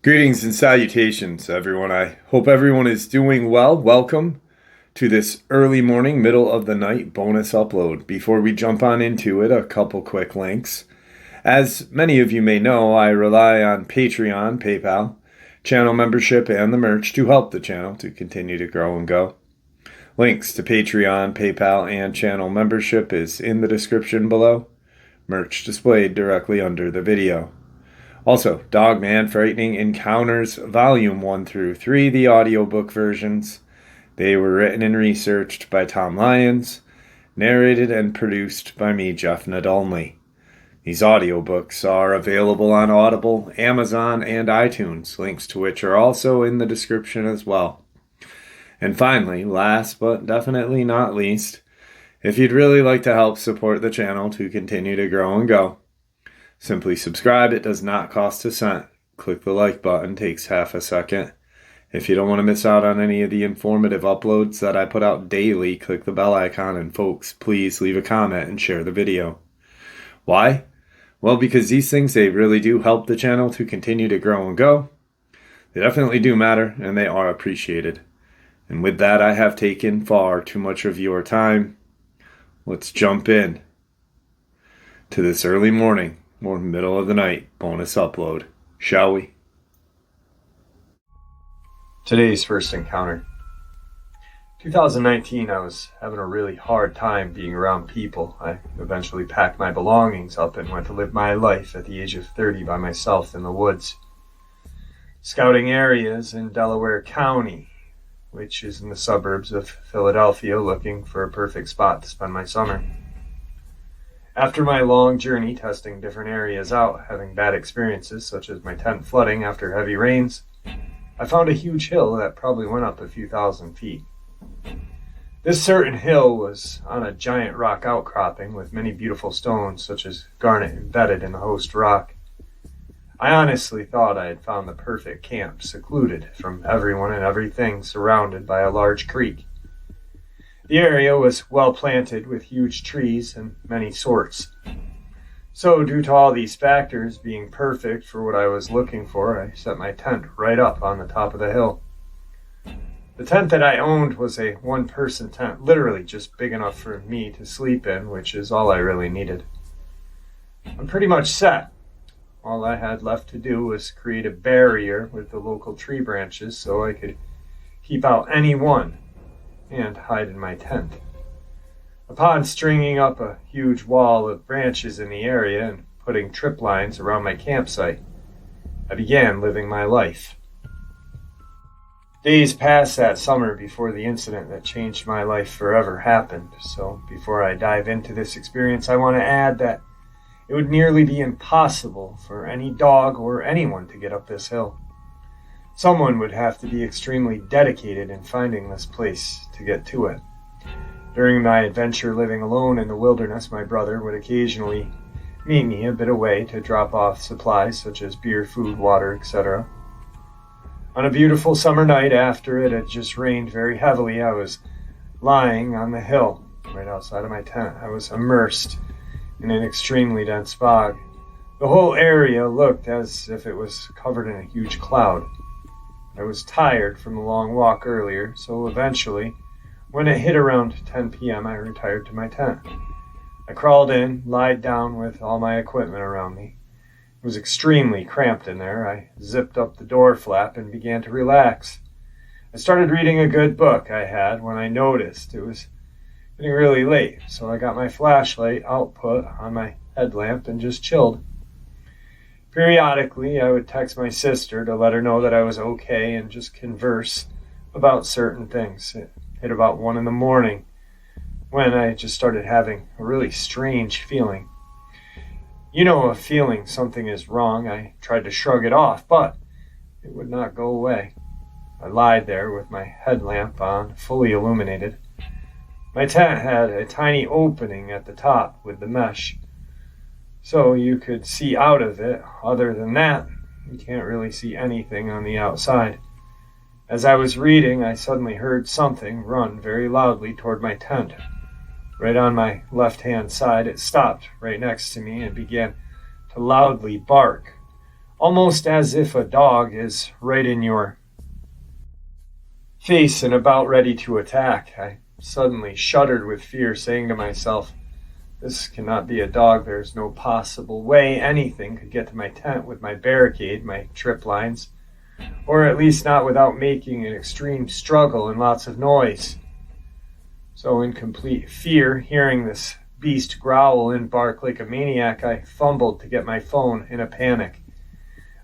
Greetings and salutations, everyone. I hope everyone is doing well. Welcome to this early morning, middle of the night bonus upload. Before we jump on into it, a couple quick links. As many of you may know, I rely on Patreon, PayPal, channel membership, and the merch to help the channel to continue to grow and go. Links to Patreon, PayPal, and channel membership is in the description below. Merch displayed directly under the video. Also, Dogman Frightening Encounters Volume 1 through 3, the audiobook versions. They were written and researched by Tom Lyons, narrated and produced by me, Jeff Nadolny. These audiobooks are available on Audible, Amazon, and iTunes, links to which are also in the description as well. And finally, last but definitely not least, if you'd really like to help support the channel to continue to grow and go, simply subscribe. It does not cost a cent. Click the like button, takes half a second. If you don't want to miss out on any of the informative uploads that I put out daily, click the bell icon, and folks, please leave a comment and share the video. Why? Well, because these things, they really do help the channel to continue to grow and go. They definitely do matter, and they are appreciated. And with that, I have taken far too much of your time. Let's jump in to this early morning or middle of the night bonus upload, shall we? Today's first encounter. 2019, I was having a really hard time being around people. I eventually packed my belongings up and went to live my life at the age of 30 by myself in the woods, scouting areas in Delaware County, which is in the suburbs of Philadelphia, looking for a perfect spot to spend my summer. After my long journey testing different areas out, having bad experiences such as my tent flooding after heavy rains, I found a huge hill that probably went up a few thousand feet. This certain hill was on a giant rock outcropping with many beautiful stones such as garnet embedded in the host rock. I honestly thought I had found the perfect camp, secluded from everyone and everything, surrounded by a large creek. The area was well planted with huge trees and many sorts. So due to all these factors being perfect for what I was looking for, I set my tent right up on the top of the hill. The tent that I owned was a one-person tent, literally just big enough for me to sleep in, which is all I really needed. I'm pretty much set. All I had left to do was create a barrier with the local tree branches so I could keep out anyone and hide in my tent. Upon stringing up a huge wall of branches in the area and putting trip lines around my campsite, I began living my life. Days passed that summer before the incident that changed my life forever happened, so before I dive into this experience, I want to add that it would nearly be impossible for any dog or anyone to get up this hill. Someone would have to be extremely dedicated in finding this place to get to it. During my adventure living alone in the wilderness, my brother would occasionally meet me a bit away to drop off supplies such as beer, food, water, etc. On a beautiful summer night after it had just rained very heavily, I was lying on the hill right outside of my tent. I was immersed in an extremely dense fog. The whole area looked as if it was covered in a huge cloud. I was tired from the long walk earlier, so eventually, when it hit around 10 p.m., I retired to my tent. I crawled in, lied down with all my equipment around me. It was extremely cramped in there. I zipped up the door flap and began to relax. I started reading a good book I had when I noticed it was getting really late, so I got my flashlight output on my headlamp and just chilled. Periodically, I would text my sister to let her know that I was okay and just converse about certain things. It hit about 1 a.m. when I just started having a really strange feeling. You know, a feeling something is wrong. I tried to shrug it off, but it would not go away. I lied there with my headlamp on, fully illuminated. My tent had a tiny opening at the top with the mesh, so you could see out of it. Other than that, you can't really see anything on the outside. As I was reading, I suddenly heard something run very loudly toward my tent. right on my left-hand side. It stopped right next to me and began to loudly bark, almost as if a dog is right in your face and about ready to attack. I suddenly shuddered with fear, saying to myself, this cannot be a dog. There's no possible way anything could get to my tent with my barricade, my trip lines, or at least not without making an extreme struggle and lots of noise. So in complete fear, hearing this beast growl and bark like a maniac, I fumbled to get my phone in a panic.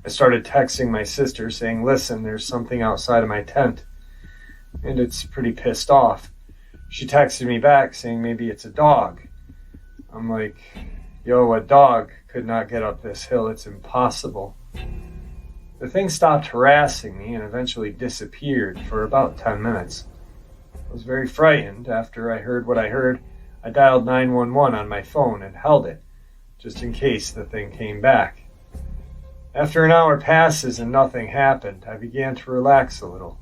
I started texting my sister saying, listen, there's something outside of my tent, and it's pretty pissed off. She texted me back saying maybe it's a dog. I'm like, yo, a dog could not get up this hill. It's impossible. The thing stopped harassing me and eventually disappeared for about 10 minutes. I was very frightened. After I heard what I heard, I dialed 911 on my phone and held it, just in case the thing came back. After an hour passes and nothing happened, I began to relax a little.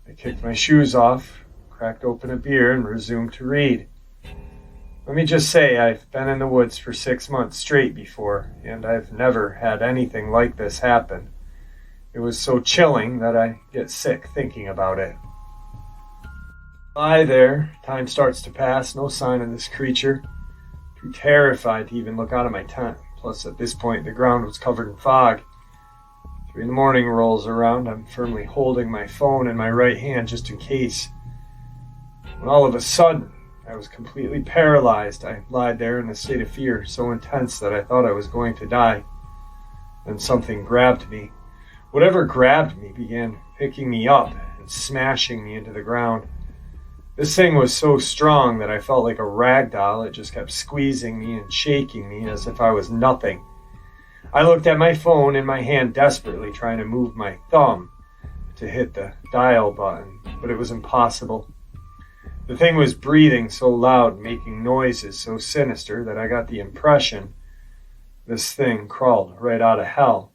I kicked my shoes off, cracked open a beer, and resumed to read. Let me just say, I've been in the woods for 6 months straight before, and I've never had anything like this happen. It was so chilling that I get sick thinking about it. Lie there, time starts to pass, no sign of this creature. Too terrified to even look out of my tent. Plus, at this point, the ground was covered in fog. 3 a.m. rolls around. I'm firmly holding my phone in my right hand just in case. When all of a sudden, I was completely paralyzed. I lied there in a state of fear, so intense that I thought I was going to die. Then something grabbed me. Whatever grabbed me began picking me up and smashing me into the ground. This thing was so strong that I felt like a rag doll. It just kept squeezing me and shaking me as if I was nothing. I looked at my phone in my hand desperately, trying to move my thumb to hit the dial button, but it was impossible. The thing was breathing so loud, making noises so sinister that I got the impression this thing crawled right out of hell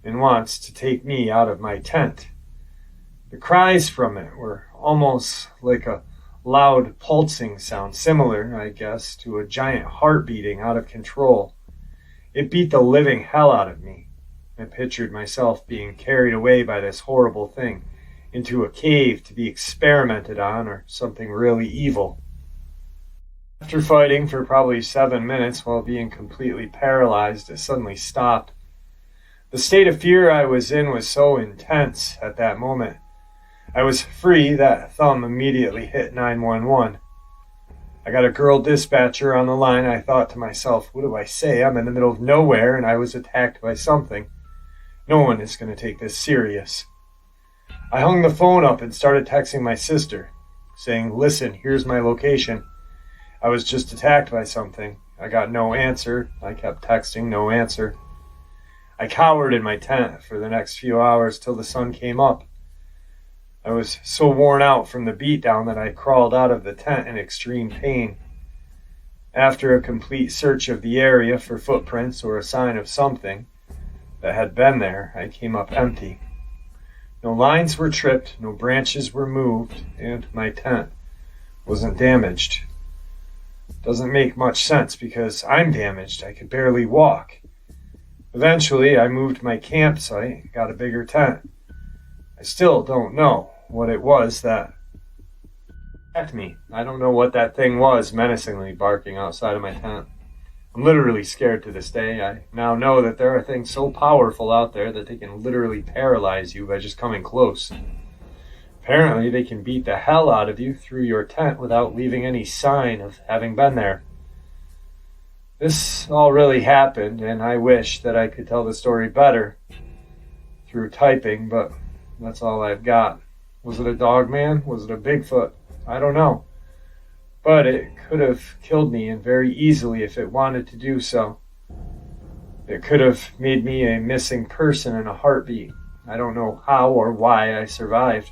and wants to take me out of my tent. The cries from it were almost like a loud pulsing sound, similar, I guess, to a giant heart beating out of control. It beat the living hell out of me. I pictured myself being carried away by this horrible thing into a cave to be experimented on or something really evil. After fighting for probably 7 minutes while being completely paralyzed, it suddenly stopped. The state of fear I was in was so intense at that moment. I was free. That thumb immediately hit 911. I got a girl dispatcher on the line. I thought to myself, what do I say? I'm in the middle of nowhere and I was attacked by something. No one is going to take this serious. I hung the phone up and started texting my sister, saying, listen, here's my location. I was just attacked by something. I got no answer. I kept texting, no answer. I cowered in my tent for the next few hours till the sun came up. I was so worn out from the beatdown that I crawled out of the tent in extreme pain. After a complete search of the area for footprints or a sign of something that had been there, I came up empty. No lines were tripped, no branches were moved, and my tent wasn't damaged. Doesn't make much sense because I'm damaged. I could barely walk. Eventually, I moved my campsite, got a bigger tent. I still don't know what it was that attacked me. I don't know what that thing was menacingly barking outside of my tent. I'm literally scared to this day. I now know that there are things so powerful out there that they can literally paralyze you by just coming close. Apparently, they can beat the hell out of you through your tent without leaving any sign of having been there. This all really happened, and I wish that I could tell the story better through typing, but that's all I've got. Was it a Dogman? Was it a Bigfoot? I don't know. But it could have killed me, and very easily if it wanted to do so. It could have made me a missing person in a heartbeat. I don't know how or why I survived.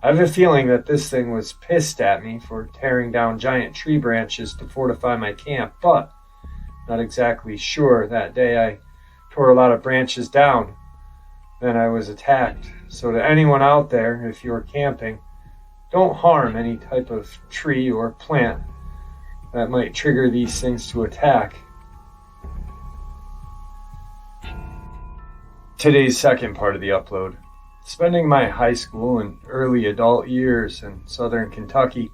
I have a feeling that this thing was pissed at me for tearing down giant tree branches to fortify my camp, but not exactly sure. That day I tore a lot of branches down. Then I was attacked. So to anyone out there, if you're camping, Don't harm any type of tree or plant that might trigger these things to attack. Today's second part of the upload. Spending my high school and early adult years in southern Kentucky,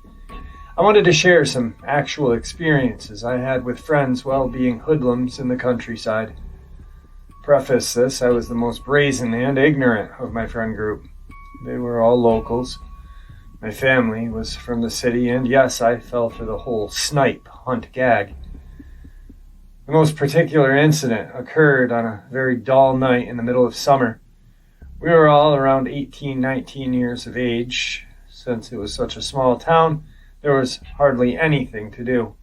I wanted to share some actual experiences I had with friends while being hoodlums in the countryside. Preface this, I was the most brazen and ignorant of my friend group. They were all locals. My family was from the city, and yes, I fell for the whole snipe hunt gag. The most particular incident occurred on a very dull night in the middle of summer. We were all around 18, 19 years of age. Since it was such a small town, there was hardly anything to do.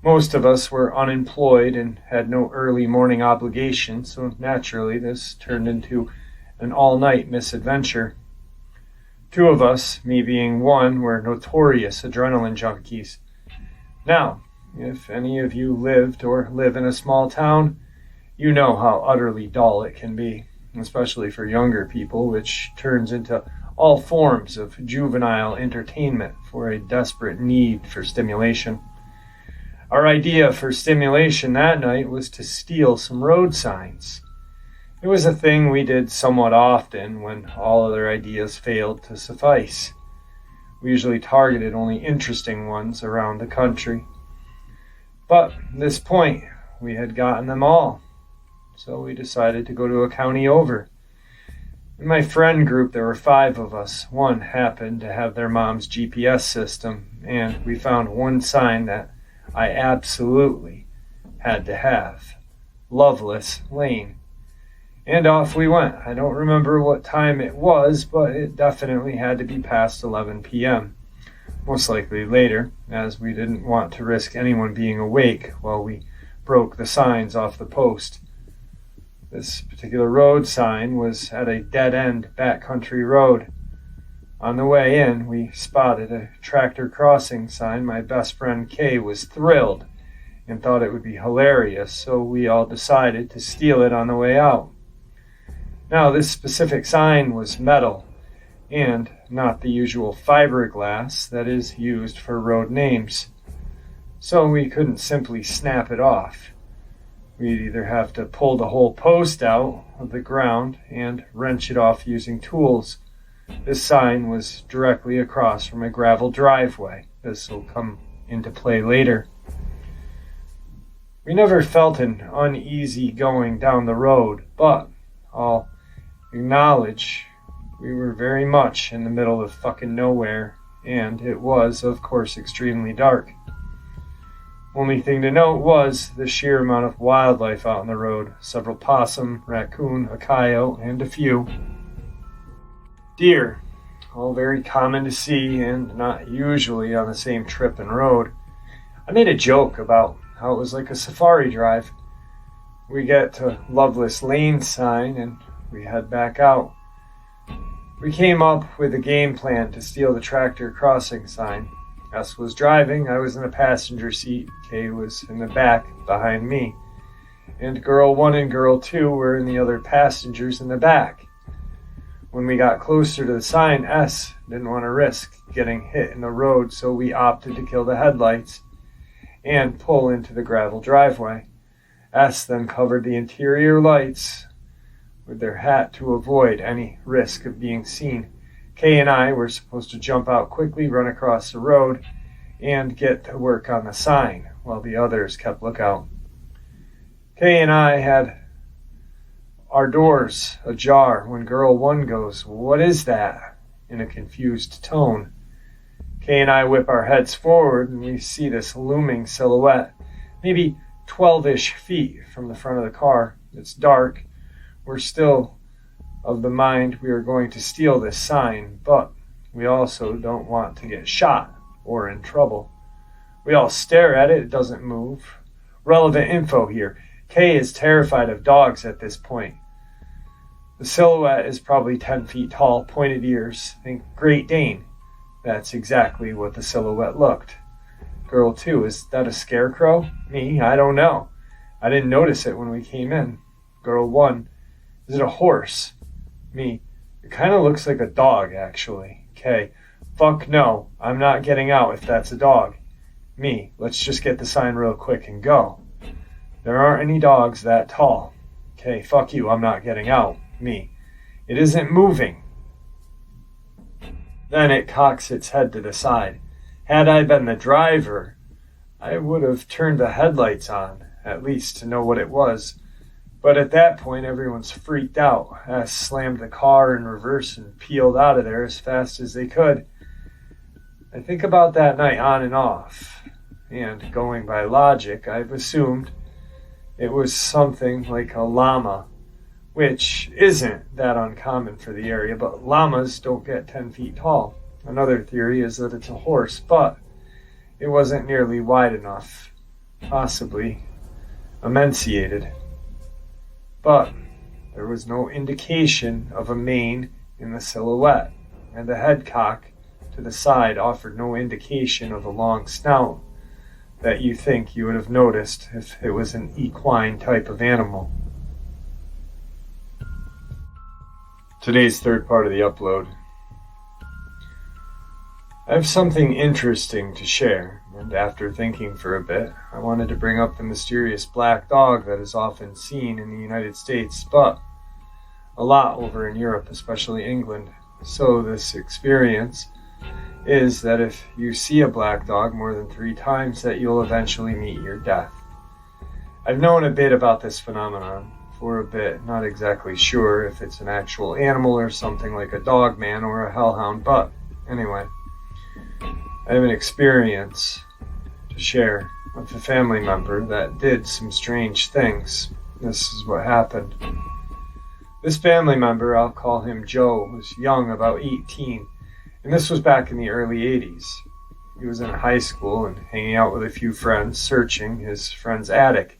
Most of us were unemployed and had no early morning obligations, so naturally this turned into an all-night misadventure. Two of us, me being one, were notorious adrenaline junkies. Now, if any of you lived or live in a small town, you know how utterly dull it can be, especially for younger people, which turns into all forms of juvenile entertainment for a desperate need for stimulation. Our idea for stimulation that night was to steal some road signs. It was a thing we did somewhat often when all other ideas failed to suffice. We usually targeted only interesting ones around the country. But at this point, we had gotten them all, so we decided to go to a county over. In my friend group, there were 5 of us. One happened to have their mom's GPS system, and we found one sign that I absolutely had to have. Loveless Lane. And off we went. I don't remember what time it was, but it definitely had to be past 11 p.m. Most likely later, as we didn't want to risk anyone being awake while we broke the signs off the post. This particular road sign was at a dead-end backcountry road. On the way in, we spotted a tractor crossing sign. My best friend Kay was thrilled and thought it would be hilarious, so we all decided to steal it on the way out. Now, this specific sign was metal, and not the usual fiberglass that is used for road names. So we couldn't simply snap it off. We'd either have to pull the whole post out of the ground and wrench it off using tools. This sign was directly across from a gravel driveway. This will come into play later. We never felt an uneasy going down the road, but I'll acknowledge we were very much in the middle of fucking nowhere, and it was, of course, extremely dark. Only thing to note was the sheer amount of wildlife out on the road. Several possum, raccoon, a coyote, and a few deer. All very common to see and not usually on the same trip and road. I made a joke about how it was like a safari drive. We get to Loveless Lane sign and we head back out. We came up with a game plan to steal the tractor crossing sign. S was driving, I was in the passenger seat, K was in the back behind me, and girl 1 and girl 2 were in the other passengers in the back. When we got closer to the sign, S didn't want to risk getting hit in the road, so we opted to kill the headlights and pull into the gravel driveway. S then covered the interior lights with their hat to avoid any risk of being seen. Kay and I were supposed to jump out quickly, run across the road, and get to work on the sign, while the others kept lookout. Kay and I had our doors ajar when girl 1 goes, "What is that?" in a confused tone. Kay and I whip our heads forward, and we see this looming silhouette, maybe 12-ish feet from the front of the car. It's dark. We're still of the mind we are going to steal this sign, but we also don't want to get shot or in trouble. We all stare at it. It doesn't move. Relevant info here. Kay is terrified of dogs at this point. The silhouette is probably 10 feet tall, pointed ears. Think Great Dane. That's exactly what the silhouette looked. Girl 2, is that a scarecrow? Me, I don't know. I didn't notice it when we came in. Girl 1, is it a horse? Me, it kind of looks like a dog, actually. Kay, Fuck no, I'm not getting out if that's a dog. Me, let's just get the sign real quick and go. There aren't any dogs that tall. Okay, fuck you, I'm not getting out. Me, it isn't moving. Then it cocks its head to the side. Had I been the driver, I would have turned the headlights on, at least to know what it was. But at that point, everyone's freaked out. I slammed the car in reverse and peeled out of there as fast as they could. I think about that night on and off, and going by logic, I've assumed it was something like a llama, which isn't that uncommon for the area, but llamas don't get 10 feet tall. Another theory is that it's a horse, but it wasn't nearly wide enough, possibly emaciated. But there was no indication of a mane in the silhouette, and the head cock to the side offered no indication of a long snout that you think you would have noticed if it was an equine type of animal. Today's third part of the upload. I have something interesting to share, and after thinking for a bit, I wanted to bring up the mysterious black dog that is often seen in the United States, but a lot over in Europe, especially England. So this experience is that if you see a black dog more than 3 times, that you'll eventually meet your death. I've known a bit about this phenomenon for a bit, not exactly sure if it's an actual animal or something like a Dogman or a hellhound, but anyway, I have an experience to share with a family member that did some strange things. This is what happened. This family member, I'll call him Joe, was young, about 18, and this was back in the early 80s. He was in high school and hanging out with a few friends, searching his friend's attic,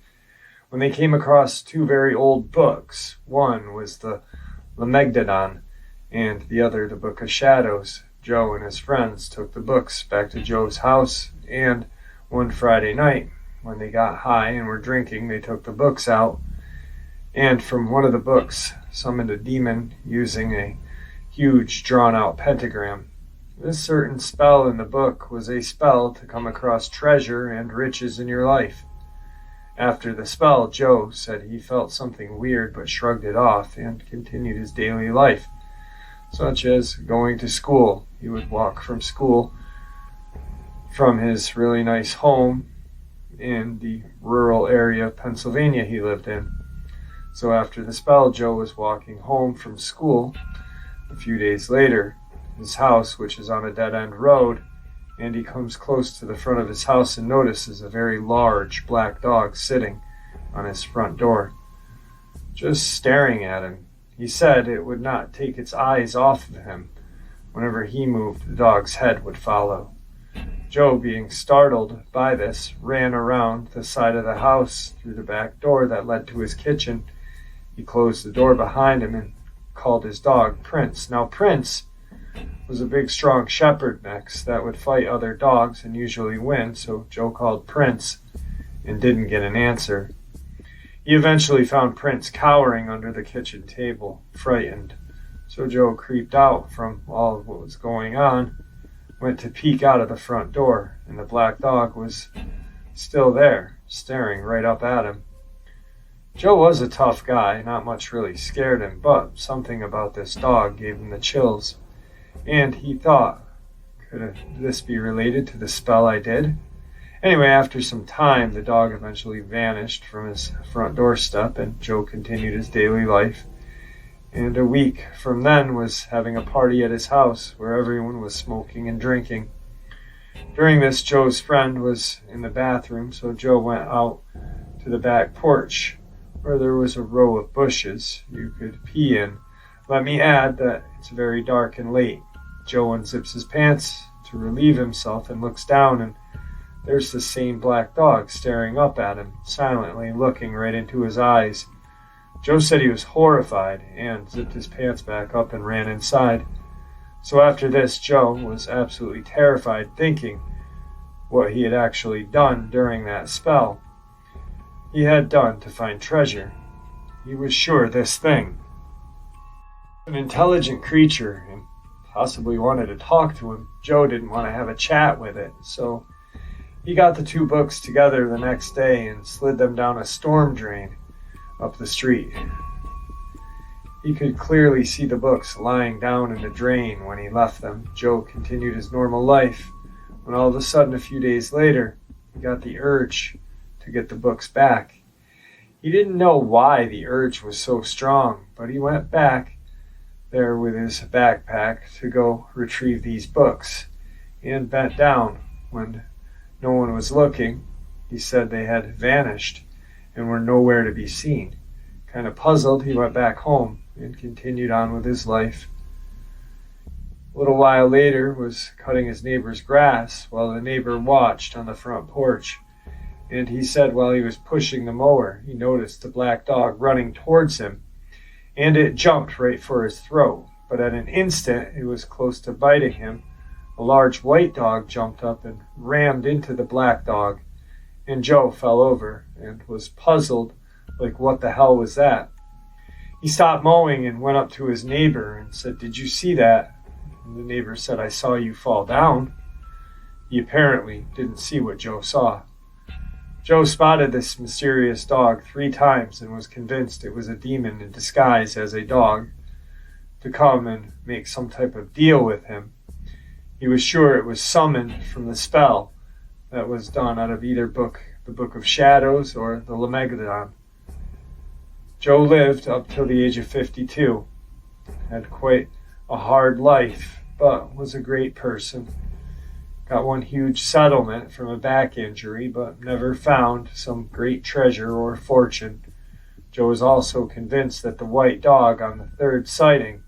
when they came across 2 very old books. One was the Megalodon, and the other the Book of Shadows. Joe and his friends took the books back to Joe's house, and one Friday night, when they got high and were drinking, they took the books out, and from one of the books summoned a demon using a huge drawn-out pentagram. This certain spell in the book was a spell to come across treasure and riches in your life. After the spell, Joe said he felt something weird but shrugged it off and continued his daily life, such as going to school. He would walk from school from his really nice home in the rural area of Pennsylvania he lived in. So after the spell, Joe was walking home from school a few days later. His house, which is on a dead-end road, and he comes close to the front of his house and notices a very large black dog sitting on his front door, just staring at him. He said it would not take its eyes off of him. Whenever he moved, the dog's head would follow. Joe, being startled by this, ran around the side of the house through the back door that led to his kitchen. He closed the door behind him and called his dog Prince. Now, Prince was a big, strong shepherd mix that would fight other dogs and usually win, so Joe called Prince and didn't get an answer. He eventually found Prince cowering under the kitchen table, frightened. So Joe creeped out from all of what was going on, went to peek out of the front door, and the black dog was still there, staring right up at him. Joe was a tough guy, not much really scared him, but something about this dog gave him the chills. And he thought, could this be related to the spell I did? Anyway, after some time, the dog eventually vanished from his front doorstep, and Joe continued his daily life. And a week from then was having a party at his house where everyone was smoking and drinking. During this, Joe's friend was in the bathroom, so Joe went out to the back porch where there was a row of bushes you could pee in. Let me add that it's very dark and late. Joe unzips his pants to relieve himself and looks down, and there's the same black dog staring up at him, silently looking right into his eyes. Joe said he was horrified and zipped his pants back up and ran inside. So after this, Joe was absolutely terrified, thinking what he had actually done during that spell he had done to find treasure. He was sure this thing, an intelligent creature and possibly wanted to talk to him, Joe didn't want to have a chat with it, so he got the two books together the next day and slid them down a storm drain up the street. He could clearly see the books lying down in the drain when he left them. Joe continued his normal life, when all of a sudden, a few days later, he got the urge to get the books back. He didn't know why the urge was so strong, but he went back there with his backpack to go retrieve these books, and bent down when no one was looking. He said they had vanished and were nowhere to be seen. Kind of puzzled, he went back home and continued on with his life. A little while later, was cutting his neighbor's grass while the neighbor watched on the front porch. And he said while he was pushing the mower, he noticed the black dog running towards him, and it jumped right for his throat. But at an instant, it was close to biting him. A large white dog jumped up and rammed into the black dog, and Joe fell over and was puzzled, like what the hell was that? He stopped mowing and went up to his neighbor and said, "Did you see that?" And the neighbor said, "I saw you fall down." He apparently didn't see what Joe saw. Joe spotted this mysterious dog 3 times and was convinced it was a demon in disguise as a dog to come and make some type of deal with him. He was sure it was summoned from the spell that was done out of either book, the Book of Shadows or the Lemegeddon. Joe lived up till the age of 52, had quite a hard life, but was a great person. Got one huge settlement from a back injury, but never found some great treasure or fortune. Joe was also convinced that the white dog on the 3rd sighting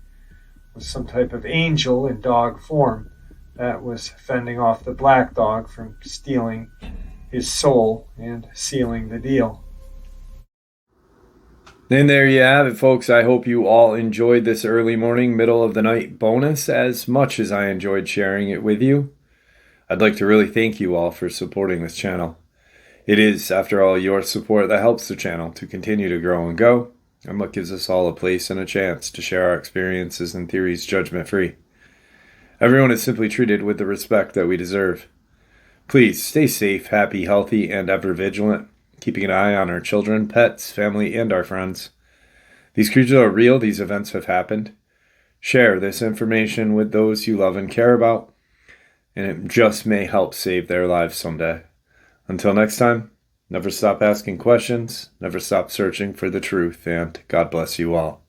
was some type of angel in dog form that was fending off the black dog from stealing his soul and sealing the deal. And there you have it, folks. I hope you all enjoyed this early morning, middle of the night bonus as much as I enjoyed sharing it with you. I'd like to really thank you all for supporting this channel. It is, after all, your support that helps the channel to continue to grow and go, and what gives us all a place and a chance to share our experiences and theories judgment-free. Everyone is simply treated with the respect that we deserve. Please stay safe, happy, healthy, and ever vigilant, keeping an eye on our children, pets, family, and our friends. These creatures are real. These events have happened. Share this information with those you love and care about, and it just may help save their lives someday. Until next time, never stop asking questions, never stop searching for the truth, and God bless you all.